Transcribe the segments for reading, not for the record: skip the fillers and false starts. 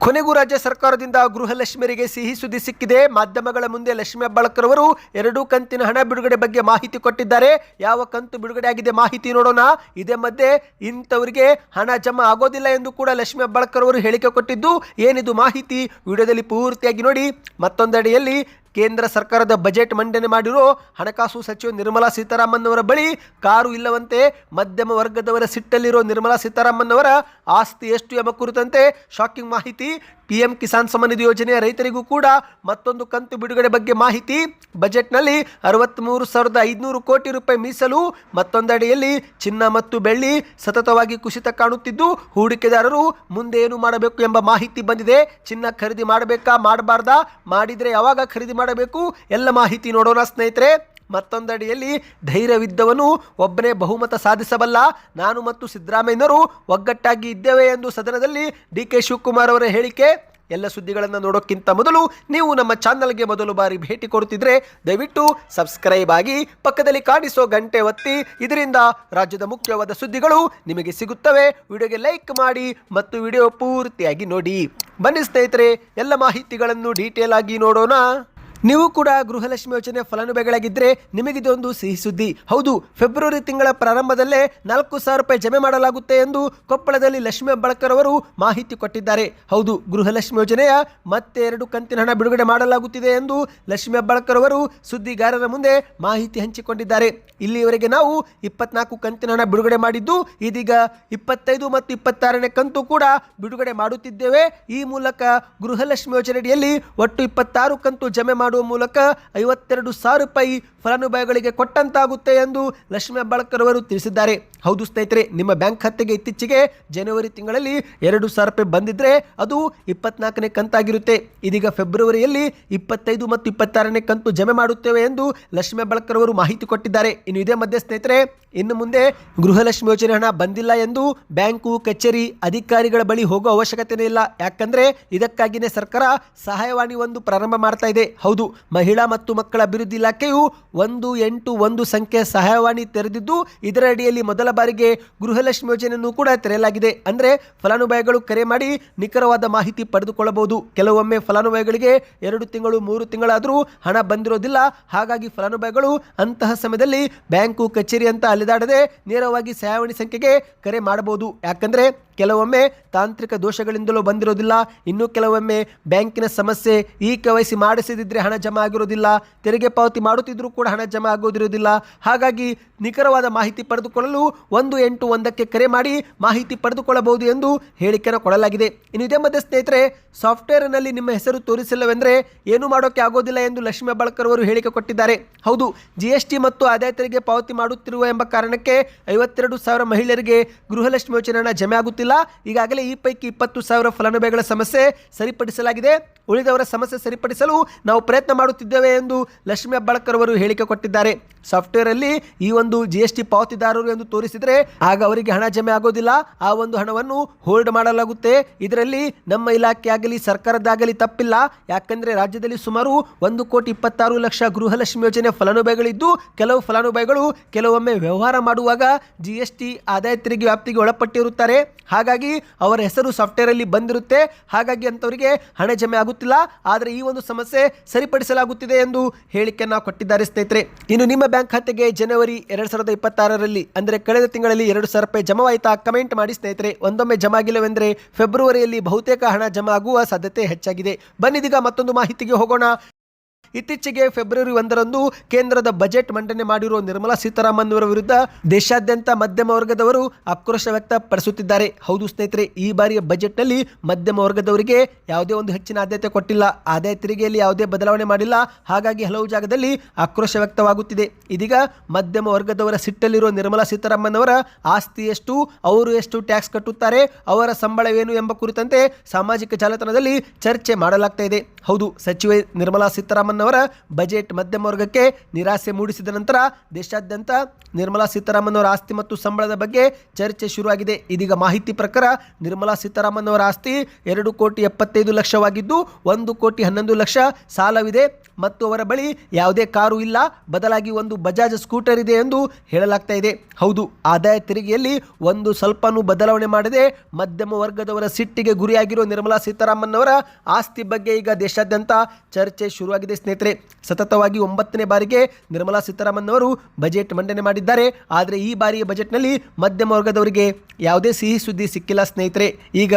ಕೊನೆಗೂ ರಾಜ್ಯ ಸರ್ಕಾರದಿಂದ ಗೃಹಲಕ್ಷ್ಮಿಯರಿಗೆ ಸಿಹಿ ಸುದ್ದಿ ಸಿಕ್ಕಿದೆ. ಮಾಧ್ಯಮಗಳ ಮುಂದೆ ಲಕ್ಷ್ಮಿ ಹೆಬ್ಬಾಳ್ಕರ್ ಅವರು 2 ಕಂತಿನ ಹಣ ಬಿಡುಗಡೆ ಬಗ್ಗೆ ಮಾಹಿತಿ ಕೊಟ್ಟಿದ್ದಾರೆ. ಯಾವ ಕಂತು ಬಿಡುಗಡೆ ಆಗಿದೆ ಮಾಹಿತಿ ನೋಡೋಣ. ಇದೇ ಮಧ್ಯೆ ಇಂಥವರಿಗೆ ಹಣ ಜಮಾ ಆಗೋದಿಲ್ಲ ಎಂದು ಕೂಡ ಲಕ್ಷ್ಮಿ ಹೆಬ್ಬಾಳ್ಕರ್ ಅವರು ಹೇಳಿಕೆ ಕೊಟ್ಟಿದ್ದು, ಏನಿದು ಮಾಹಿತಿ ವಿಡಿಯೋದಲ್ಲಿ ಪೂರ್ತಿಯಾಗಿ ನೋಡಿ. ಮತ್ತೊಂದೆಡೆಯಲ್ಲಿ ಕೇಂದ್ರ ಸರ್ಕಾರದ ಬಜೆಟ್ ಮಂಡನೆ ಮಾಡಿರೋ ಹಣಕಾಸು ಸಚಿವೆ ನಿರ್ಮಲಾ ಸೀತಾರಾಮನ್ ಅವರ ಬಳಿ ಕಾರು ಇಲ್ಲವಂತೆ. ಮಧ್ಯಮ ವರ್ಗದವರ ಸಿಟ್ಟಲ್ಲಿರೋ ನಿರ್ಮಲಾ ಸೀತಾರಾಮನ್ ಅವರ ಆಸ್ತಿ ಎಷ್ಟು ಎಂಬ ಕುರಿತಂತೆ ಶಾಕಿಂಗ್ ಮಾಹಿತಿ. PM ಕಿಸಾನ್ ಸಮ್ಮಾನ್ ನಿಧಿ ಯೋಜನೆಯ ರೈತರಿಗೂ ಕೂಡ ಮತ್ತೊಂದು ಕಂತು ಬಿಡುಗಡೆ ಬಗ್ಗೆ ಮಾಹಿತಿ. ಬಜೆಟ್ನಲ್ಲಿ 63,500 ಕೋಟಿ ರೂಪಾಯಿ ಮೀಸಲು. ಮತ್ತೊಂದೆಡೆಯಲ್ಲಿ ಚಿನ್ನ ಮತ್ತು ಬೆಳ್ಳಿ ಸತತವಾಗಿ ಕುಸಿತ ಕಾಣುತ್ತಿದ್ದು, ಹೂಡಿಕೆದಾರರು ಮುಂದೆ ಏನು ಮಾಡಬೇಕು ಎಂಬ ಮಾಹಿತಿ ಬಂದಿದೆ. ಚಿನ್ನ ಖರೀದಿ ಮಾಡಬೇಕಾ ಮಾಡಬಾರ್ದಾ, ಮಾಡಿದರೆ ಯಾವಾಗ ಖರೀದಿ ಮಾಡಬೇಕು ಎಲ್ಲ ಮಾಹಿತಿ ನೋಡೋಣ ಸ್ನೇಹಿತರೆ. ಮತ್ತೊಂದೆಡೆಯಲ್ಲಿ ಧೈರ್ಯವಿದ್ದವನು ಒಬ್ಬನೇ ಬಹುಮತ ಸಾಧಿಸಬಲ್ಲ, ನಾನು ಮತ್ತು ಸಿದ್ದರಾಮಯ್ಯನವರು ಒಗ್ಗಟ್ಟಾಗಿ ಇದ್ದೇವೆ ಎಂದು ಸದನದಲ್ಲಿ DK ಶಿವಕುಮಾರ್ ಅವರ ಹೇಳಿಕೆ. ಎಲ್ಲ ಸುದ್ದಿಗಳನ್ನು ನೋಡೋಕ್ಕಿಂತ ಮೊದಲು ನೀವು ನಮ್ಮ ಚಾನಲ್ಗೆ ಮೊದಲು ಬಾರಿ ಭೇಟಿ ಕೊಡುತ್ತಿದ್ರೆ ದಯವಿಟ್ಟು ಸಬ್ಸ್ಕ್ರೈಬ್ ಆಗಿ, ಪಕ್ಕದಲ್ಲಿ ಕಾಣಿಸೋ ಗಂಟೆ ಒತ್ತಿ. ಇದರಿಂದ ರಾಜ್ಯದ ಮುಖ್ಯವಾದ ಸುದ್ದಿಗಳು ನಿಮಗೆ ಸಿಗುತ್ತವೆ. ವಿಡಿಯೋಗೆ ಲೈಕ್ ಮಾಡಿ ಮತ್ತು ವಿಡಿಯೋ ಪೂರ್ತಿಯಾಗಿ ನೋಡಿ. ಬನ್ನಿ ಸ್ನೇಹಿತರೆ, ಎಲ್ಲ ಮಾಹಿತಿಗಳನ್ನು ಡೀಟೇಲ್ ಆಗಿ ನೋಡೋಣ. ನೀವು ಕೂಡ ಗೃಹಲಕ್ಷ್ಮಿ ಯೋಜನೆ ಫಲಾನುಭವಿಗಳಾಗಿದ್ದರೆ ನಿಮಗಿದೊಂದು ಸಿಹಿ ಸುದ್ದಿ. ಹೌದು, ಫೆಬ್ರವರಿ ತಿಂಗಳ ಪ್ರಾರಂಭದಲ್ಲೇ 4,000 ರೂಪಾಯಿ ಜಮೆ ಮಾಡಲಾಗುತ್ತೆ ಎಂದು ಕೊಪ್ಪಳದಲ್ಲಿ ಲಕ್ಷ್ಮಿ ಹೆಬ್ಬಾಳ್ಕರ್ ಅವರು ಮಾಹಿತಿ ಕೊಟ್ಟಿದ್ದಾರೆ. ಹೌದು, ಗೃಹಲಕ್ಷ್ಮಿ ಯೋಜನೆಯ ಮತ್ತೆ 2 ಕಂತಿನ ಹಣ ಬಿಡುಗಡೆ ಮಾಡಲಾಗುತ್ತಿದೆ ಎಂದು ಲಕ್ಷ್ಮಿ ಹೆಬ್ಬಾಳ್ಕರ್ ಅವರು ಸುದ್ದಿಗಾರರ ಮುಂದೆ ಮಾಹಿತಿ ಹಂಚಿಕೊಂಡಿದ್ದಾರೆ. ಇಲ್ಲಿಯವರೆಗೆ ನಾವು 24 ಕಂತಿನ ಹಣ ಬಿಡುಗಡೆ ಮಾಡಿದ್ದು, ಇದೀಗ 25 ಮತ್ತು 26ನೇ ಕಂತು ಕೂಡ ಬಿಡುಗಡೆ ಮಾಡುತ್ತಿದ್ದೇವೆ. ಈ ಮೂಲಕ ಗೃಹಲಕ್ಷ್ಮಿ ಯೋಜನೆಯಡಿಯಲ್ಲಿ ಒಟ್ಟು 26 ಕಂತು ಜಮೆ ಮಾಡುವ ಮೂಲಕ 52,000 ರೂಪಾಯಿ ಫಲಾನುಭವಿಗಳಿಗೆ ಕೊಟ್ಟಂತಾಗುತ್ತೆ ಎಂದು ಲಕ್ಷ್ಮಿ ಹೆಬ್ಬಾಳ್ಕರ್ ಅವರು ತಿಳಿಸಿದ್ದಾರೆ. ಹೌದು ಸ್ನೇಹಿತರೆ, ನಿಮ್ಮ ಬ್ಯಾಂಕ್ ಖಾತೆಗೆ ಇತ್ತೀಚೆಗೆ ಜನವರಿ ತಿಂಗಳಲ್ಲಿ 2,000 ರೂಪಾಯಿ ಬಂದಿದ್ರೆ ಅದು 24ನೇ ಕಂತಾಗಿರುತ್ತೆ. ಇದೀಗ ಫೆಬ್ರವರಿಯಲ್ಲಿ 25 ಮತ್ತು 26ನೇ ಕಂತು ಜಮೆ ಮಾಡುತ್ತೇವೆ ಎಂದು ಲಕ್ಷ್ಮಿ ಹೆಬ್ಬಾಳ್ಕರ್ ಅವರು ಮಾಹಿತಿ ಕೊಟ್ಟಿದ್ದಾರೆ. ಇನ್ನು ಇದೇ ಮಧ್ಯೆ ಸ್ನೇಹಿತರೆ, ಇನ್ನು ಮುಂದೆ ಗೃಹಲಕ್ಷ್ಮಿ ಯೋಜನೆ ಹಣ ಬಂದಿಲ್ಲ ಎಂದು ಬ್ಯಾಂಕು ಕಚೇರಿ ಅಧಿಕಾರಿಗಳ ಬಳಿ ಹೋಗೋ ಅವಶ್ಯಕತೆನೇ ಇಲ್ಲ. ಯಾಕಂದ್ರೆ ಇದಕ್ಕಾಗಿಯೇ ಸರ್ಕಾರ ಸಹಾಯವಾಣಿ ಒಂದು ಪ್ರಾರಂಭ ಮಾಡ್ತಾ ಇದೆ. ಹೌದು, ಮಹಿಳಾ ಮತ್ತು ಮಕ್ಕಳ ಅಭಿವೃದ್ಧಿ ಇಲಾಖೆಯು 181 ಸಂಖ್ಯೆ ಸಹಾಯವಾಣಿ ತೆರೆದಿದ್ದು, ಇದರ ಅಡಿಯಲ್ಲಿ ಮೊದಲ ಬಾರಿಗೆ ಗೃಹಲಕ್ಷ್ಮಿ ಯೋಜನೆಯನ್ನು ಕೂಡ ತೆರೆಯಲಾಗಿದೆ. ಅಂದ್ರೆ ಫಲಾನುಭವಿಗಳು ಕರೆ ಮಾಡಿ ನಿಖರವಾದ ಮಾಹಿತಿ ಪಡೆದುಕೊಳ್ಳಬಹುದು. ಕೆಲವೊಮ್ಮೆ ಫಲಾನುಭವಿಗಳಿಗೆ 2 ತಿಂಗಳು 3 ತಿಂಗಳಾದರೂ ಹಣ ಬಂದಿರೋದಿಲ್ಲ. ಹಾಗಾಗಿ ಫಲಾನುಭವಿಗಳು ಅಂತಹ ಸಮಯದಲ್ಲಿ ಬ್ಯಾಂಕು ಕಚೇರಿ ಅಂತ ಅಲೆದಾಡದೆ ನೇರವಾಗಿ ಸಹಾಯವಾಣಿ ಸಂಖ್ಯೆಗೆ ಕರೆ ಮಾಡಬಹುದು. ಯಾಕಂದ್ರೆ ಕೆಲವೊಮ್ಮೆ ತಾಂತ್ರಿಕ ದೋಷಗಳಿಂದಲೂ ಬಂದಿರೋದಿಲ್ಲ. ಇನ್ನು ಕೆಲವೊಮ್ಮೆ ಬ್ಯಾಂಕಿನ ಸಮಸ್ಯೆ, KYC ಮಾಡಿಸದಿದ್ದರೆ ಹಣ ಜಮಾ ಆಗಿರೋದಿಲ್ಲ, ತೆರಿಗೆ ಪಾವತಿ ಮಾಡುತ್ತಿದ್ರೂ ಕೂಡ ಹಣ ಜಮಾ ಆಗೋದಿರೋದಿಲ್ಲ. ಹಾಗಾಗಿ ನಿಖರವಾದ ಮಾಹಿತಿ ಪಡೆದುಕೊಳ್ಳಲು 181ಕ್ಕೆ ಕರೆ ಮಾಡಿ ಮಾಹಿತಿ ಪಡೆದುಕೊಳ್ಳಬಹುದು ಎಂದು ಹೇಳಿಕೆಯನ್ನು ಕೊಡಲಾಗಿದೆ. ಇನ್ನು ಇದೇ ಮಧ್ಯೆ ಸ್ನೇಹಿತರೆ, ಸಾಫ್ಟ್ವೇರ್ನಲ್ಲಿ ನಿಮ್ಮ ಹೆಸರು ತೋರಿಸಿಲ್ಲವೆಂದರೆ ಏನು ಮಾಡೋಕ್ಕೆ ಆಗೋದಿಲ್ಲ ಎಂದು ಲಕ್ಷ್ಮಿ ಹೆಬ್ಬಾಳ್ಕರ್ ಅವರು ಹೇಳಿಕೆ ಕೊಟ್ಟಿದ್ದಾರೆ. ಹೌದು, GST ಮತ್ತು ಆದಾಯ ತೆರಿಗೆ ಪಾವತಿ ಮಾಡುತ್ತಿರುವ ಎಂಬ ಕಾರಣಕ್ಕೆ 52,000 ಮಹಿಳೆಯರಿಗೆ ಗೃಹಲಕ್ಷ್ಮಿ ಯೋಜನೆ ಹಣ ಜಮೆ ಆಗುತ್ತಿಲ್ಲ. ಈಗಾಗಲೇ ಈ ಪೈಕಿ 20,000 ಫಲಾನುಭವಿಗಳ ಸಮಸ್ಯೆ ಸರಿಪಡಿಸಲಾಗಿದೆ. ಉಳಿದವರ ಸಮಸ್ಯೆ ಸರಿಪಡಿಸಲು ನಾವು ಪ್ರಯತ್ನ ಮಾಡುತ್ತಿದ್ದೇವೆ ಎಂದು ಲಕ್ಷ್ಮಿ ಹೆಬ್ಬಾಳ್ಕರ್ ಅವರು ಹೇಳಿಕೆ ಕೊಟ್ಟಿದ್ದಾರೆ. ಸಾಫ್ಟ್ವೇರ್ ಅಲ್ಲಿ ಈ ಒಂದು GST ಪಾವತಿದಾರರು ಎಂದು ತೋರಿಸಿದರೆ ಆಗ ಅವರಿಗೆ ಹಣ ಜಮೆ ಆಗೋದಿಲ್ಲ. ಆ ಒಂದು ಹಣವನ್ನು ಹೋಲ್ಡ್ ಮಾಡಲಾಗುತ್ತೆ. ಇದರಲ್ಲಿ ನಮ್ಮ ಇಲಾಖೆ ಆಗಲಿ ಸರ್ಕಾರದಾಗಲಿ ತಪ್ಪಿಲ್ಲ. ಯಾಕಂದ್ರೆ ರಾಜ್ಯದಲ್ಲಿ ಸುಮಾರು 1,26,00,000 ಗೃಹಲಕ್ಷ್ಮಿ ಯೋಜನೆ ಫಲಾನುಭವಿಗಳಿದ್ದು, ಕೆಲವು ಫಲಾನುಭವಿಗಳು ಕೆಲವೊಮ್ಮೆ ವ್ಯವಹಾರ ಮಾಡುವಾಗ GST ಆದಾಯ ತೆರಿಗೆ ವ್ಯಾಪ್ತಿಗೆ ಒಳಪಟ್ಟಿರುತ್ತಾರೆ. ಹಾಗಾಗಿ ಅವರ ಹೆಸರು ಸಾಫ್ಟ್ವೇರ್ ಅಲ್ಲಿ ಬಂದಿರುತ್ತೆ. ಹಾಗಾಗಿ ಅಂತವರಿಗೆ ಹಣ ಜಮೆ ಆಗುತ್ತಿಲ್ಲ. ಆದರೆ ಈ ಒಂದು ಸಮಸ್ಯೆ ಸರಿಪಡಿಸಲಾಗುತ್ತಿದೆ ಎಂದು ಹೇಳಿಕೆಯನ್ನು ಕೊಟ್ಟಿದ್ದಾರೆ ಸ್ನೇಹಿತರೆ. ಇನ್ನು ನಿಮ್ಮ ಬ್ಯಾಂಕ್ ಖಾತೆಗೆ ಜನವರಿ 2026ರಲ್ಲಿ ಅಂದರೆ ಕಳೆದ ತಿಂಗಳಲ್ಲಿ 2,000 ರೂಪಾಯಿ ಜಮಾವಾಯಿತಾ? ಕಮೆಂಟ್ ಮಾಡಿ ಸ್ನೇಹಿತರೆ. ಒಂದೊಮ್ಮೆ ಜಮಾ ಆಗಿಲ್ಲವೆಂದರೆ ಫೆಬ್ರವರಿಯಲ್ಲಿ ಬಹುತೇಕ ಹಣ ಜಮಾ ಆಗುವ ಸಾಧ್ಯತೆ ಹೆಚ್ಚಾಗಿದೆ. ಬನ್ನಿದೀಗ ಮತ್ತೊಂದು ಮಾಹಿತಿಗೆ ಹೋಗೋಣ. ಇತ್ತೀಚೆಗೆ ಫೆಬ್ರವರಿ 1ರಂದು ಕೇಂದ್ರದ ಬಜೆಟ್ ಮಂಡನೆ ಮಾಡಿರುವ ನಿರ್ಮಲಾ ಸೀತಾರಾಮನ್ ಅವರ ವಿರುದ್ಧ ದೇಶಾದ್ಯಂತ ಮಧ್ಯಮ ವರ್ಗದವರು ಆಕ್ರೋಶ ವ್ಯಕ್ತಪಡಿಸುತ್ತಿದ್ದಾರೆ. ಹೌದು ಸ್ನೇಹಿತರೆ, ಈ ಬಾರಿಯ ಬಜೆಟ್ನಲ್ಲಿ ಮಧ್ಯಮ ವರ್ಗದವರಿಗೆ ಯಾವುದೇ ಒಂದು ಹೆಚ್ಚಿನ ಆದ್ಯತೆ ಕೊಟ್ಟಿಲ್ಲ. ಆದಾಯ ತೆರಿಗೆಯಲ್ಲಿ ಯಾವುದೇ ಬದಲಾವಣೆ ಮಾಡಿಲ್ಲ. ಹಾಗಾಗಿ ಹಲವು ಜಾಗದಲ್ಲಿ ಆಕ್ರೋಶ ವ್ಯಕ್ತವಾಗುತ್ತಿದೆ. ಇದೀಗ ಮಧ್ಯಮ ವರ್ಗದವರ ಸಿಟ್ಟಲ್ಲಿರುವ ನಿರ್ಮಲಾ ಸೀತಾರಾಮನ್ ಅವರ ಆಸ್ತಿ ಎಷ್ಟು, ಅವರು ಎಷ್ಟು ಟ್ಯಾಕ್ಸ್ ಕಟ್ಟುತ್ತಾರೆ, ಅವರ ಸಂಬಳವೇನು ಎಂಬ ಕುರಿತಂತೆ ಸಾಮಾಜಿಕ ಜಾಲತಾಣದಲ್ಲಿ ಚರ್ಚೆ ಮಾಡಲಾಗ್ತಾ ಇದೆ. ಹೌದು, ಸಚಿವೆ ನಿರ್ಮಲಾ ಸೀತಾರಾಮನ್ ಅವರ ಬಜೆಟ್ ಮಧ್ಯಮ ವರ್ಗಕ್ಕೆ ನಿರಾಸೆ ಮೂಡಿಸಿದ ನಂತರ ದೇಶಾದ್ಯಂತ ನಿರ್ಮಲಾ ಸೀತಾರಾಮನ್ ಅವರ ಆಸ್ತಿ ಮತ್ತು ಸಂಬಳದ ಬಗ್ಗೆ ಚರ್ಚೆ ಶುರುವಾಗಿದೆ. ಇದೀಗ ಮಾಹಿತಿ ಪ್ರಕಾರ ನಿರ್ಮಲಾ ಸೀತಾರಾಮನ್ ಅವರ ಆಸ್ತಿ 2,75,00,000ವಾಗಿದ್ದು 1,11,00,000 ಸಾಲವಿದೆ ಮತ್ತು ಅವರ ಬಳಿ ಯಾವುದೇ ಕಾರು ಇಲ್ಲ, ಬದಲಾಗಿ ಒಂದು ಬಜಾಜ್ ಸ್ಕೂಟರ್ ಇದೆ ಎಂದು ಹೇಳಲಾಗ್ತಾ ಇದೆ. ಹೌದು, ಆದಾಯ ತೆರಿಗೆಯಲ್ಲಿ ಒಂದು ಸ್ವಲ್ಪನೂ ಬದಲಾವಣೆ ಮಾಡದೆ ಮಧ್ಯಮ ವರ್ಗದವರ ಸಿಟ್ಟಿಗೆ ಗುರಿಯಾಗಿರುವ ನಿರ್ಮಲಾ ಸೀತಾರಾಮನ್ ಅವರ ಆಸ್ತಿ ಬಗ್ಗೆ ಈಗ ದೇಶಾದ್ಯಂತ ಚರ್ಚೆ ಶುರುವಾಗಿದೆ ಸ್ನೇಹಿತರೆ. ಸತತವಾಗಿ 9ನೇ ಬಾರಿಗೆ ನಿರ್ಮಲಾ ಸೀತಾರಾಮನ್ ಅವರು ಬಜೆಟ್ ಮಂಡನೆ ಮಾಡಿದ್ದಾರೆ. ಆದರೆ ಈ ಬಾರಿಯ ಬಜೆಟ್ನಲ್ಲಿ ಮಧ್ಯಮ ವರ್ಗದವರಿಗೆ ಯಾವುದೇ ಸಿಹಿ ಸುದ್ದಿ ಸಿಕ್ಕಿಲ್ಲ ಸ್ನೇಹಿತರೆ. ಈಗ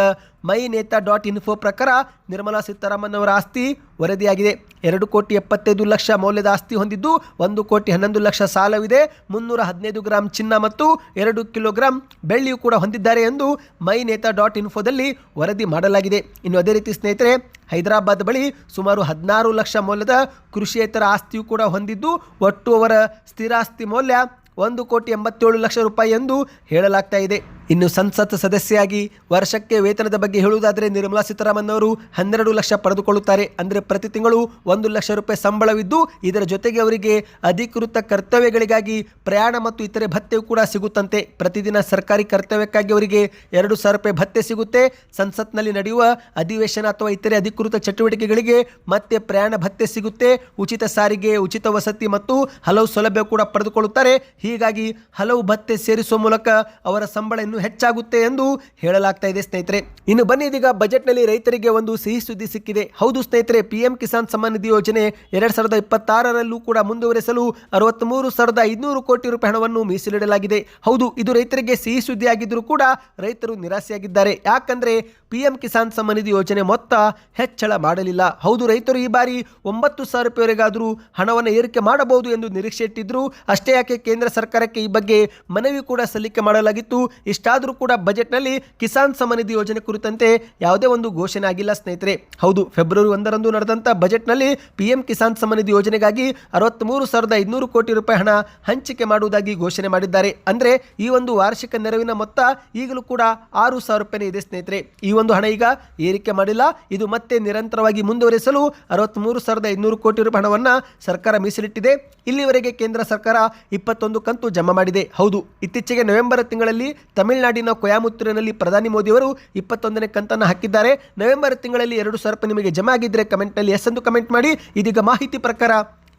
myNeta.info ಪ್ರಕಾರ ನಿರ್ಮಲಾ ಸೀತಾರಾಮನ್ ಅವರ ಆಸ್ತಿ ವರದಿಯಾಗಿದೆ. 2,75,00,000 ಮೌಲ್ಯದ ಆಸ್ತಿ ಹೊಂದಿದ್ದು 1,11,00,000 ಸಾಲವಿದೆ. 315 ಗ್ರಾಂ ಚಿನ್ನ ಮತ್ತು 2 ಕಿಲೋಗ್ರಾಂ ಬೆಳ್ಳಿಯೂ ಕೂಡ ಹೊಂದಿದ್ದಾರೆ ಎಂದು myNeta.infoದಲ್ಲಿ ವರದಿ ಮಾಡಲಾಗಿದೆ. ಇನ್ನು ಅದೇ ರೀತಿ ಸ್ನೇಹಿತರೆ, ಹೈದರಾಬಾದ್ ಬಳಿ ಸುಮಾರು 16 ಲಕ್ಷ ಮೌಲ್ಯದ ಕೃಷಿಯೇತರ ಆಸ್ತಿಯೂ ಕೂಡ ಹೊಂದಿದ್ದು ಒಟ್ಟು ಅವರ ಸ್ಥಿರಾಸ್ತಿ ಮೌಲ್ಯ 1,87,00,000 ರೂಪಾಯಿ ಎಂದು ಹೇಳಲಾಗ್ತಾ ಇದೆ. ಇನ್ನು ಸಂಸತ್ ಸದಸ್ಯೆಯಾಗಿ ವರ್ಷಕ್ಕೆ ವೇತನದ ಬಗ್ಗೆ ಹೇಳುವುದಾದರೆ ನಿರ್ಮಲಾ ಸೀತಾರಾಮನ್ ಅವರು 12 ಲಕ್ಷ ಪಡೆದುಕೊಳ್ಳುತ್ತಾರೆ. ಅಂದರೆ ಪ್ರತಿ ತಿಂಗಳು 1 ಲಕ್ಷ ರೂಪಾಯಿ ಸಂಬಳವಿದ್ದು ಇದರ ಜೊತೆಗೆ ಅವರಿಗೆ ಅಧಿಕೃತ ಕರ್ತವ್ಯಗಳಿಗಾಗಿ ಪ್ರಯಾಣ ಮತ್ತು ಇತರೆ ಭತ್ಯೆಯೂ ಕೂಡ ಸಿಗುತ್ತಂತೆ. ಪ್ರತಿದಿನ ಸರ್ಕಾರಿ ಕರ್ತವ್ಯಕ್ಕಾಗಿ ಅವರಿಗೆ 2,000 ರೂಪಾಯಿ ಭತ್ಯೆ ಸಿಗುತ್ತೆ. ಸಂಸತ್ನಲ್ಲಿ ನಡೆಯುವ ಅಧಿವೇಶನ ಅಥವಾ ಇತರೆ ಅಧಿಕೃತ ಚಟುವಟಿಕೆಗಳಿಗೆ ಮತ್ತೆ ಪ್ರಯಾಣ ಭತ್ಯೆ ಸಿಗುತ್ತೆ. ಉಚಿತ ಸಾರಿಗೆ, ಉಚಿತ ವಸತಿ ಮತ್ತು ಹಲವು ಸೌಲಭ್ಯ ಕೂಡ ಪಡೆದುಕೊಳ್ಳುತ್ತಾರೆ. ಹೀಗಾಗಿ ಹಲವು ಭತ್ಯೆ ಸೇರಿಸುವ ಮೂಲಕ ಅವರ ಸಂಬಳ ಇನ್ನೂ ಹೆಚ್ಚಾಗುತ್ತೆ ಎಂದು ಹೇಳಲಾಗ್ತಾ ಇದೆ ಸ್ನೇಹಿತರೆ. ಇನ್ನು ಬನ್ನಿ, ಇದೀಗ ಬಜೆಟ್ನಲ್ಲಿ ರೈತರಿಗೆ ಒಂದು ಸಿಹಿ ಸುದ್ದಿ ಸಿಕ್ಕಿದೆ. ಹೌದು ಸ್ನೇಹಿತರೆ, PM ಕಿಸಾನ್ ಸಮ್ಮಾನ್ ನಿಧಿ ಯೋಜನೆ 2026ರಲ್ಲೂ ಕೂಡ ಮುಂದುವರೆಸಲು 63,500 ಕೋಟಿ ರೂಪಾಯಿ ಹಣವನ್ನು ಮೀಸಲಿಡಲಾಗಿದೆ. ಹೌದು, ಇದು ರೈತರಿಗೆ ಸಿಹಿ ಸುದ್ದಿ ಆಗಿದ್ದರೂ ಕೂಡ ರೈತರು ನಿರಾಸೆಯಾಗಿದ್ದಾರೆ. ಯಾಕಂದ್ರೆ PM ಕಿಸಾನ್ ಸಮ್ಮಾನ್ ನಿಧಿ ಯೋಜನೆ ಮೊತ್ತ ಹೆಚ್ಚಳ ಮಾಡಲಿಲ್ಲ. ಹೌದು, ರೈತರು ಈ ಬಾರಿ 9,000 ರೂಪಾಯಿವರೆಗಾದರೂ ಹಣವನ್ನು ಏರಿಕೆ ಮಾಡಬಹುದು ಎಂದು ನಿರೀಕ್ಷೆ ಇಟ್ಟಿದ್ರು. ಅಷ್ಟೇ ಯಾಕೆ, ಕೇಂದ್ರ ಸರ್ಕಾರಕ್ಕೆ ಈ ಬಗ್ಗೆ ಮನವಿ ಕೂಡ ಸಲ್ಲಿಕೆ ಮಾಡಲಾಗಿತ್ತು. ಇಷ್ಟಾದರೂ ಕೂಡ ಬಜೆಟ್ನಲ್ಲಿ ಕಿಸಾನ್ ಸಮ್ಮಾನ್ ನಿಧಿ ಯೋಜನೆ ಕುರಿತಂತೆ ಯಾವುದೇ ಒಂದು ಘೋಷಣೆ ಆಗಿಲ್ಲ ಸ್ನೇಹಿತರೆ. ಹೌದು, ಫೆಬ್ರವರಿ 1ರಂದು ನಡೆದಂಥ ಬಜೆಟ್ನಲ್ಲಿ PM ಕಿಸಾನ್ ಸಮ್ಮಾನ್ ನಿಧಿ ಯೋಜನೆಗಾಗಿ 63,500 ಕೋಟಿ ರೂಪಾಯಿ ಹಣ ಹಂಚಿಕೆ ಮಾಡುವುದಾಗಿ ಘೋಷಣೆ ಮಾಡಿದ್ದಾರೆ. ಅಂದರೆ ಈ ಒಂದು ವಾರ್ಷಿಕ ನೆರವಿನ ಮೊತ್ತ ಈಗಲೂ ಕೂಡ 6,000 ರೂಪಾಯಿ ಇದೆ ಸ್ನೇಹಿತರೆ. ಈ ಒಂದು ಹಣ ಈಗ ಏರಿಕೆ ಮಾಡಿಲ್ಲ. ಇದು ಮತ್ತೆ ನಿರಂತರವಾಗಿ ಮುಂದುವರಿಸಲು 63,500 ಕೋಟಿ ರೂಪಾಯಿ ಹಣವನ್ನು ಸರ್ಕಾರ ಮೀಸಲಿಟ್ಟಿದೆ. ಇಲ್ಲಿವರೆಗೆ ಕೇಂದ್ರ ಸರ್ಕಾರ 21 ಕಂತು ಜಮಾ ಮಾಡಿದೆ. ಹೌದು, ಇತ್ತೀಚೆಗೆ ನವೆಂಬರ್ ತಿಂಗಳಲ್ಲಿ ತಮಿಳುನಾಡಿನ ಕೊಯಮತ್ತೂರಿನಲ್ಲಿ ಪ್ರಧಾನಿ ಮೋದಿಯವರು 21ನೇ ಕಂತನ್ನು ಹಾಕಿದ್ದಾರೆ. ನವೆಂಬರ್ ತಿಂಗಳಲ್ಲಿ 2,000 ರೂಪಾಯಿ ನಿಮಗೆ ಜಮಾ ಆಗಿದ್ದರೆ ಕಮೆಂಟ್ನಲ್ಲಿ ಎಸ್ ಎಂದು ಕಮೆಂಟ್ ಮಾಡಿ. ಇದೀಗ ಮಾಹಿತಿ ಪ್ರಕಾರ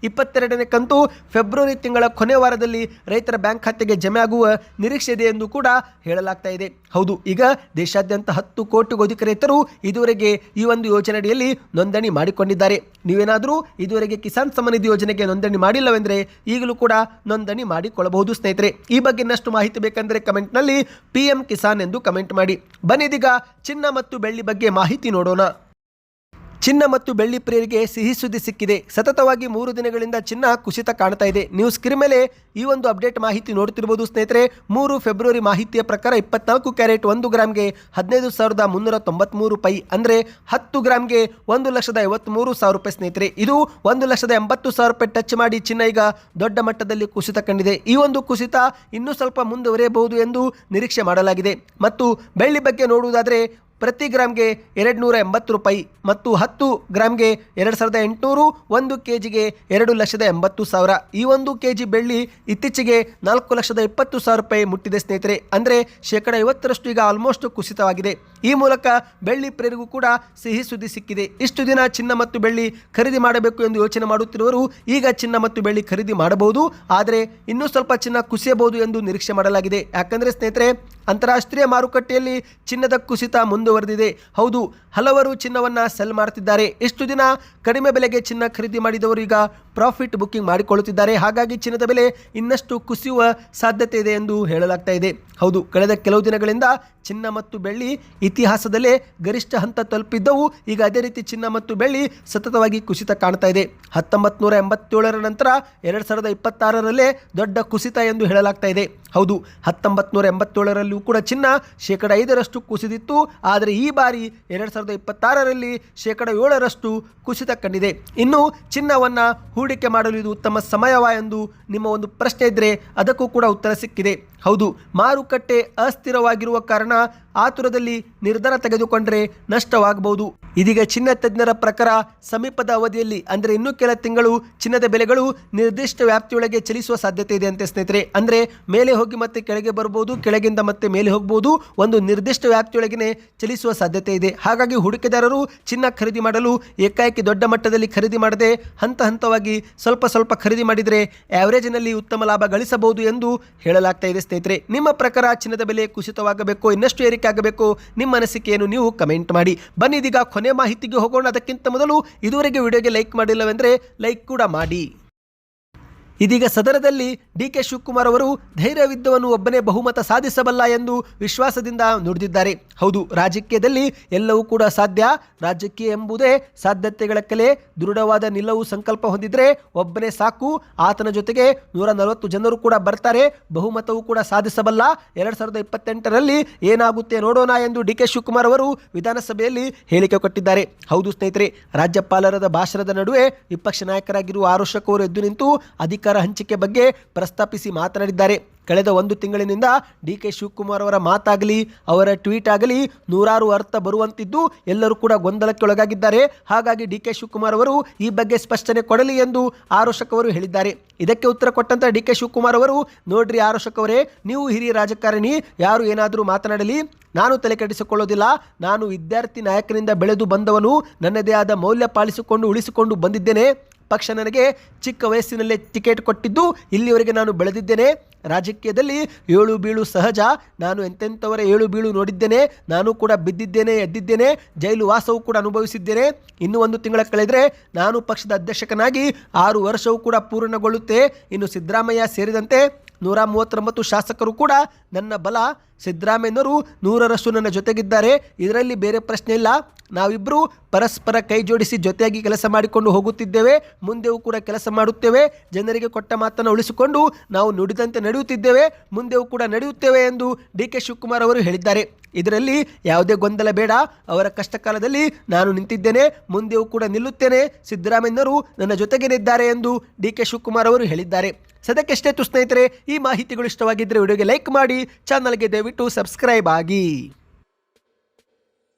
22ನೇ ಕಂತು ಫೆಬ್ರವರಿ ತಿಂಗಳ ಕೊನೆ ವಾರದಲ್ಲಿ ರೈತರ ಬ್ಯಾಂಕ್ ಖಾತೆಗೆ ಜಮೆ ಆಗುವ ನಿರೀಕ್ಷೆ ಇದೆ ಎಂದು ಕೂಡ ಹೇಳಲಾಗ್ತಾ ಇದೆ. ಹೌದು, ಈಗ ದೇಶಾದ್ಯಂತ 10 ಕೋಟಿಗೂ ಅಧಿಕ ರೈತರು ಇದುವರೆಗೆ ಈ ಒಂದು ಯೋಜನೆಯಡಿಯಲ್ಲಿ ನೋಂದಣಿ ಮಾಡಿಕೊಂಡಿದ್ದಾರೆ. ನೀವೇನಾದರೂ ಇದುವರೆಗೆ ಕಿಸಾನ್ ಸಮ್ಮಾನ್ ನಿಧಿ ಯೋಜನೆಗೆ ನೋಂದಣಿ ಮಾಡಿಲ್ಲವೆಂದರೆ ಈಗಲೂ ಕೂಡ ನೋಂದಣಿ ಮಾಡಿಕೊಳ್ಳಬಹುದು ಸ್ನೇಹಿತರೆ. ಈ ಬಗ್ಗೆ ಇನ್ನಷ್ಟು ಮಾಹಿತಿ ಬೇಕೆಂದರೆ ಕಮೆಂಟ್ನಲ್ಲಿ PM ಕಿಸಾನ್ ಎಂದು ಕಮೆಂಟ್ ಮಾಡಿ. ಬನ್ನಿ, ಇದೀಗ ಚಿನ್ನ ಮತ್ತು ಬೆಳ್ಳಿ ಬಗ್ಗೆ ಮಾಹಿತಿ ನೋಡೋಣ. ಚಿನ್ನ ಮತ್ತು ಬೆಳ್ಳಿ ಪ್ರಿಯರಿಗೆ ಸಿಹಿ ಸುದ್ದಿ ಸಿಕ್ಕಿದೆ. ಸತತವಾಗಿ 3 ದಿನಗಳಿಂದ ಚಿನ್ನ ಕುಸಿತ ಕಾಣ್ತಾ ಇದೆ. ನೀವು ಸ್ಕ್ರೀನ್ ಮೇಲೆ ಈ ಒಂದು ಅಪ್ಡೇಟ್ ಮಾಹಿತಿ ನೋಡ್ತಿರ್ಬೋದು ಸ್ನೇಹಿತರೆ. 3 ಫೆಬ್ರವರಿ ಮಾಹಿತಿಯ ಪ್ರಕಾರ 24 ಕ್ಯಾರೆಟ್ 1 ಗ್ರಾಮ್ಗೆ 15,393 ರೂಪಾಯಿ, ಅಂದರೆ 10 ಗ್ರಾಮ್ಗೆ 1,53,000 ರೂಪಾಯಿ ಸ್ನೇಹಿತರೆ. ಇದು 1,80,000 ರೂಪಾಯಿ ಟಚ್ ಮಾಡಿ ಚಿನ್ನ ಈಗ ದೊಡ್ಡ ಮಟ್ಟದಲ್ಲಿ ಕುಸಿತ ಕಂಡಿದೆ. ಈ ಒಂದು ಕುಸಿತ ಇನ್ನೂ ಸ್ವಲ್ಪ ಮುಂದುವರಿಯಬಹುದು ಎಂದು ನಿರೀಕ್ಷೆ ಮಾಡಲಾಗಿದೆ. ಮತ್ತು ಬೆಳ್ಳಿ ಬಗ್ಗೆ ನೋಡುವುದಾದರೆ ಪ್ರತಿ ಗ್ರಾಮ್ಗೆ 280 ರೂಪಾಯಿ ಮತ್ತು 10 ಗ್ರಾಮ್ಗೆ 2,800, 1 ಕೆಜಿಗೆ 2,80,000. ಈ 1 ಕೆಜಿ ಬೆಳ್ಳಿ ಇತ್ತೀಚೆಗೆ 4,20,000 ರೂಪಾಯಿ ಮುಟ್ಟಿದೆ ಸ್ನೇಹಿತರೆ. ಅಂದರೆ 50% ಈಗ ಆಲ್ಮೋಸ್ಟ್ ಕುಸಿತವಾಗಿದೆ. ಈ ಮೂಲಕ ಬೆಳ್ಳಿ ಪ್ರಿಯರಿಗೂ ಕೂಡ ಸಿಹಿ ಸುದ್ದಿ ಸಿಕ್ಕಿದೆ. ಇಷ್ಟು ದಿನ ಚಿನ್ನ ಮತ್ತು ಬೆಳ್ಳಿ ಖರೀದಿ ಮಾಡಬೇಕು ಎಂದು ಯೋಚನೆ ಮಾಡುತ್ತಿರುವವರು ಈಗ ಚಿನ್ನ ಮತ್ತು ಬೆಳ್ಳಿ ಖರೀದಿ ಮಾಡಬಹುದು. ಆದರೆ ಇನ್ನೂ ಸ್ವಲ್ಪ ಚಿನ್ನ ಕುಸಿಯಬಹುದು ಎಂದು ನಿರೀಕ್ಷೆ ಮಾಡಲಾಗಿದೆ. ಯಾಕಂದರೆ ಸ್ನೇಹಿತರೆ, ಅಂತಾರಾಷ್ಟ್ರೀಯ ಮಾರುಕಟ್ಟೆಯಲ್ಲಿ ಚಿನ್ನದ ಕುಸಿತ ಮುಂದುವರೆದಿದೆ. ಹೌದು, ಹಲವರು ಚಿನ್ನವನ್ನು ಸೆಲ್ ಮಾಡ್ತಿದ್ದಾರೆ. ಇಷ್ಟು ದಿನ ಕಡಿಮೆ ಬೆಲೆಗೆ ಚಿನ್ನ ಖರೀದಿ ಮಾಡಿದವರು ಈಗ ಪ್ರಾಫಿಟ್ ಬುಕ್ಕಿಂಗ್ ಮಾಡಿಕೊಳ್ಳುತ್ತಿದ್ದಾರೆ. ಹಾಗಾಗಿ ಚಿನ್ನದ ಬೆಲೆ ಇನ್ನಷ್ಟು ಕುಸಿಯುವ ಸಾಧ್ಯತೆ ಇದೆ ಎಂದು ಹೇಳಲಾಗ್ತಾ ಇದೆ. ಹೌದು, ಕಳೆದ ಕೆಲವು ದಿನಗಳಿಂದ ಚಿನ್ನ ಮತ್ತು ಬೆಳ್ಳಿ ಇತಿಹಾಸದಲ್ಲೇ ಗರಿಷ್ಠ ಹಂತ ತಲುಪಿದ್ದವು. ಈಗ ಅದೇ ರೀತಿ ಚಿನ್ನ ಮತ್ತು ಬೆಳ್ಳಿ ಸತತವಾಗಿ ಕುಸಿತ ಕಾಣ್ತಾ ಇದೆ. 1987ರ ನಂತರ 2026ರಲ್ಲೇ ದೊಡ್ಡ ಕುಸಿತ ಎಂದು ಹೇಳಲಾಗ್ತಾ ಇದೆ. ಹೌದು, 1987ರಲ್ಲೂ ಕೂಡ ಚಿನ್ನ 5% ಕುಸಿದಿತ್ತು. ಆದರೆ ಈ ಬಾರಿ 2026ರಲ್ಲಿ 7% ಕುಸಿತ ಕಂಡಿದೆ. ಇನ್ನು ಚಿನ್ನವನ್ನು ಹೂಡಿಕೆ ಮಾಡಲು ಇದು ಉತ್ತಮ ಸಮಯವಾ ಎಂದು ನಿಮ್ಮ ಒಂದು ಪ್ರಶ್ನೆ ಇದ್ದರೆ ಅದಕ್ಕೂ ಕೂಡ ಉತ್ತರ ಸಿಕ್ಕಿದೆ. ಹೌದು, ಮಾರುಕಟ್ಟೆ ಅಸ್ಥಿರವಾಗಿರುವ ಕಾರಣ ಆತುರದಲ್ಲಿ ನಿರ್ಧಾರ ತೆಗೆದುಕೊಂಡರೆ ನಷ್ಟವಾಗಬಹುದು. ಇದೀಗ ಚಿನ್ನ ತಜ್ಞರ ಪ್ರಕಾರ ಸಮೀಪದ ಅವಧಿಯಲ್ಲಿ ಅಂದರೆ ಇನ್ನೂ ಕೆಲ ತಿಂಗಳು ಚಿನ್ನದ ಬೆಲೆಗಳು ನಿರ್ದಿಷ್ಟ ವ್ಯಾಪ್ತಿಯೊಳಗೆ ಚಲಿಸುವ ಸಾಧ್ಯತೆ ಇದೆ ಅಂತೆ ಸ್ನೇಹಿತರೆ. ಅಂದರೆ ಮೇಲೆ ಹೋಗಿ ಮತ್ತೆ ಕೆಳಗೆ ಬರ್ಬೋದು, ಕೆಳಗಿಂದ ಮತ್ತೆ ಮೇಲೆ ಹೋಗ್ಬೋದು, ಒಂದು ನಿರ್ದಿಷ್ಟ ವ್ಯಾಪ್ತಿಯೊಳಗೆ ಚಲಿಸುವ ಸಾಧ್ಯತೆ ಇದೆ. ಹಾಗಾಗಿ ಹೂಡಿಕೆದಾರರು ಚಿನ್ನ ಖರೀದಿ ಮಾಡಲು ಏಕಾಏಕಿ ದೊಡ್ಡ ಮಟ್ಟದಲ್ಲಿ ಖರೀದಿ ಮಾಡದೆ ಹಂತ ಹಂತವಾಗಿ ಸ್ವಲ್ಪ ಸ್ವಲ್ಪ ಖರೀದಿ ಮಾಡಿದರೆ ಆವರೇಜ್ನಲ್ಲಿ ಉತ್ತಮ ಲಾಭ ಗಳಿಸಬಹುದು ಎಂದು ಹೇಳಲಾಗ್ತಾ ಇದೆ ಸ್ನೇಹಿತರೆ. ನಿಮ್ಮ ಪ್ರಕಾರ ಚಿನ್ನದ ಬೆಲೆ ಕುಸಿತವಾಗಬೇಕು, ಇನ್ನಷ್ಟು ಏರಿಕೆ ಆಗಬೇಕು, ನಿಮ್ಮ ಅನಿಸಿಕೆಯನ್ನು ನೀವು ಕಮೆಂಟ್ ಮಾಡಿ. ಬನ್ನಿ ಇದೀಗ ಕೊನೆ ಮಾಹಿತಿಗೆ ಹೋಗೋಣ. ಅದಕ್ಕಿಂತ ಮೊದಲು ಇದುವರೆಗೆ ವಿಡಿಯೋಗೆ ಲೈಕ್ ಮಾಡಿಲ್ಲವೆಂದರೆ ಲೈಕ್ ಕೂಡ ಮಾಡಿ. ಇದೀಗ ಸದನದಲ್ಲಿ ಡಿ.ಕೆ. ಶಿವಕುಮಾರ್ ಅವರು ಧೈರ್ಯವಿದ್ದವನು ಒಬ್ಬನೇ ಬಹುಮತ ಸಾಧಿಸಬಲ್ಲ ಎಂದು ವಿಶ್ವಾಸದಿಂದ ನುಡಿದಿದ್ದಾರೆ. ಹೌದು, ರಾಜಕೀಯದಲ್ಲಿ ಎಲ್ಲವೂ ಕೂಡ ಸಾಧ್ಯ. ರಾಜಕೀಯ ಎಂಬುದೇ ಸಾಧ್ಯತೆಗಳ ಕಲೆ. ದೃಢವಾದ ನಿಲುವು ಸಂಕಲ್ಪ ಹೊಂದಿದ್ರೆ ಒಬ್ಬನೇ ಸಾಕು. ಆತನ ಜೊತೆಗೆ 140 ಜನರು ಕೂಡ ಬರ್ತಾರೆ. ಬಹುಮತವೂ ಕೂಡ ಸಾಧಿಸಬಲ್ಲ. 2028ರಲ್ಲಿ ಏನಾಗುತ್ತೆ ನೋಡೋಣ ಎಂದು ಡಿ.ಕೆ. ಶಿವಕುಮಾರ್ ಅವರು ವಿಧಾನಸಭೆಯಲ್ಲಿ ಹೇಳಿಕೆ ಕೊಟ್ಟಿದ್ದಾರೆ. ಹೌದು ಸ್ನೇಹಿತರೆ, ರಾಜ್ಯಪಾಲರದ ಭಾಷಣದ ನಡುವೆ ವಿಪಕ್ಷ ನಾಯಕರಾಗಿರುವ ಆರೋಶಕ್ ಅವರು ಎದ್ದು ನಿಂತು ಅಧಿಕಾರ ಹಂಚಿಕೆ ಬಗ್ಗೆ ಪ್ರಸ್ತಾಪಿಸಿ ಮಾತನಾಡಿದ್ದಾರೆ. ಕಳೆದ 1 ತಿಂಗಳಿನಿಂದ ಡಿ.ಕೆ. ಶಿವಕುಮಾರ್ ಅವರ ಮಾತಾಗಲಿ ಅವರ ಟ್ವೀಟ್ ಆಗಲಿ ನೂರಾರು ಅರ್ಥ ಬರುವಂತಿದ್ದು ಎಲ್ಲರೂ ಕೂಡ ಗೊಂದಲಕ್ಕೆ ಒಳಗಾಗಿದ್ದಾರೆ. ಹಾಗಾಗಿ ಡಿ.ಕೆ. ಶಿವಕುಮಾರ್ ಅವರು ಈ ಬಗ್ಗೆ ಸ್ಪಷ್ಟನೆ ಕೊಡಲಿ ಎಂದು ಆರೋಶಕ್ ಅವರು ಹೇಳಿದ್ದಾರೆ. ಇದಕ್ಕೆ ಉತ್ತರ ಕೊಟ್ಟಂತ ಡಿ.ಕೆ. ಶಿವಕುಮಾರ್ ಅವರು, ನೋಡ್ರಿ ಆರೋಶಕ್ ಅವರೇ, ನೀವು ಹಿರಿಯ ರಾಜಕಾರಣಿ, ಯಾರು ಏನಾದರೂ ಮಾತನಾಡಲಿ, ನಾನು ತಲೆ ಕೆಡಿಸಿಕೊಳ್ಳೋದಿಲ್ಲ. ನಾನು ವಿದ್ಯಾರ್ಥಿ ನಾಯಕನಿಂದ ಬೆಳೆದು ಬಂದವನು. ನನ್ನದೇ ಆದ ಮೌಲ್ಯ ಪಾಲಿಸಿಕೊಂಡು ಉಳಿಸಿಕೊಂಡು ಬಂದಿದ್ದೇನೆ. ಪಕ್ಷ ನನಗೆ ಚಿಕ್ಕ ವಯಸ್ಸಿನಲ್ಲೇ ಟಿಕೆಟ್ ಕೊಟ್ಟಿದ್ದು ಇಲ್ಲಿವರೆಗೆ ನಾನು ಬೆಳೆದಿದ್ದೇನೆ. ರಾಜಕೀಯದಲ್ಲಿ ಏಳು ಬೀಳು ಸಹಜ. ನಾನು ಎಂತೆಂಥವರ ಏಳು ಬೀಳು ನೋಡಿದ್ದೇನೆ. ನಾನು ಕೂಡ ಬಿದ್ದಿದ್ದೇನೆ, ಎದ್ದಿದ್ದೇನೆ, ಜೈಲು ವಾಸವೂ ಕೂಡ ಅನುಭವಿಸಿದ್ದೇನೆ. ಇನ್ನು 1 ತಿಂಗಳ ಕಳೆದರೆ ನಾನು ಪಕ್ಷದ ಅಧ್ಯಕ್ಷನಾಗಿ 6 ವರ್ಷವೂ ಕೂಡ ಪೂರ್ಣಗೊಳ್ಳುತ್ತೆ. ಇನ್ನು ಸಿದ್ದರಾಮಯ್ಯ ಸೇರಿದಂತೆ 139 ಶಾಸಕರು ಕೂಡ ನನ್ನ ಬಲ. ಸಿದ್ದರಾಮಯ್ಯನವರು 100ರಷ್ಟು ನನ್ನ ಜೊತೆಗಿದ್ದಾರೆ. ಇದರಲ್ಲಿ ಬೇರೆ ಪ್ರಶ್ನೆ ಇಲ್ಲ. ನಾವಿಬ್ಬರು ಪರಸ್ಪರ ಕೈ ಜೋಡಿಸಿ ಜೊತೆಯಾಗಿ ಕೆಲಸ ಮಾಡಿಕೊಂಡು ಹೋಗುತ್ತಿದ್ದೇವೆ. ಮುಂದೆಯೂ ಕೂಡ ಕೆಲಸ ಮಾಡುತ್ತೇವೆ. ಜನರಿಗೆ ಕೊಟ್ಟ ಮಾತನ್ನು ಉಳಿಸಿಕೊಂಡು ನಾವು ನುಡಿದಂತೆ ನಡೆಯುತ್ತಿದ್ದೇವೆ. ಮುಂದೆಯೂ ಕೂಡ ನಡೆಯುತ್ತೇವೆ ಎಂದು ಡಿ.ಕೆ. ಶಿವಕುಮಾರ್ ಅವರು ಹೇಳಿದ್ದಾರೆ. ಇದರಲ್ಲಿ ಯಾವುದೇ ಗೊಂದಲ ಬೇಡ. ಅವರ ಕಷ್ಟ ಕಾಲದಲ್ಲಿ ನಾನು ನಿಂತಿದ್ದೇನೆ, ಮುಂದೆಯೂ ಕೂಡ ನಿಲ್ಲುತ್ತೇನೆ. ಸಿದ್ದರಾಮಯ್ಯನವರು ನನ್ನ ಜೊತೆಗೇನಿದ್ದಾರೆ ಎಂದು ಡಿ.ಕೆ. ಶಿವಕುಮಾರ್ ಅವರು ಹೇಳಿದ್ದಾರೆ. ಸದ್ಯಕ್ಕೆಷ್ಟೇ ಸ್ನೇಹಿತರೆ, ಈ ಮಾಹಿತಿಗಳು ಇಷ್ಟವಾಗಿದ್ದರೆ ವಿಡಿಯೋಗೆ ಲೈಕ್ ಮಾಡಿ, ಚಾನಲ್ಗೆ ದಯವಿಟ್ಟು ಸಬ್ಸ್ಕ್ರೈಬ್ ಆಗಿ.